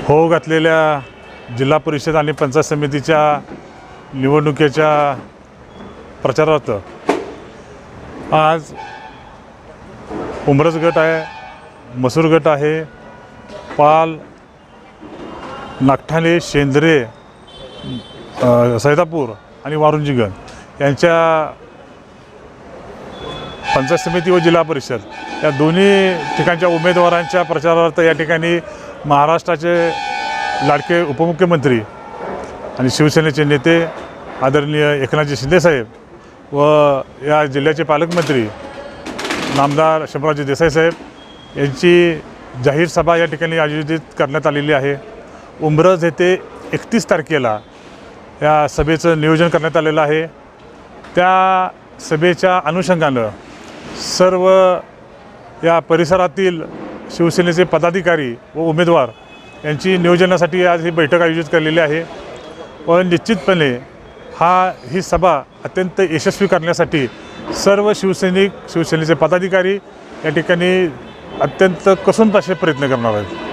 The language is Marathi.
होऊ घातलेल्या जिल्हा परिषद आणि पंचायत समितीच्या निवडणुकीच्या प्रचारार्थ आज उमरज गट आहे, मसूर गट आहे, पाल, नागठाणे, शेंद्रे, सैदापूर आणि वारुंजी गट यांच्या पंचायत समिती व जिल्हा परिषद या दोन्ही ठिकाणच्या उमेदवारांच्या प्रचारार्थ या ठिकाणी महाराष्ट्राचे लाडके उपमुख्यमंत्री आणि शिवसेनेचे नेते आदरणीय एकनाथजी शिंदेसाहेब व या जिल्ह्याचे पालकमंत्री नामदार शंभूराजे देसाई साहेब यांची जाहीर सभा या ठिकाणी आयोजित करण्यात आलेली आहे। उमरज येथे 31 तारखेला या सभेचं नियोजन करण्यात आलेलं आहे। त्या सभेच्या अनुषंगानं सर्व या परिसरातील शिवसेनेचे पदाधिकारी व उमेदवार यांची नियोजनासाठी आज ही बैठक आयोजित केलेली आहे व निश्चितपणे ही सभा अत्यंत यशस्वी करण्यासाठी सर्व शिवसेनेचे पदाधिकारी या ठिकाणी अत्यंत कसून प्रयत्न करणार आहेत।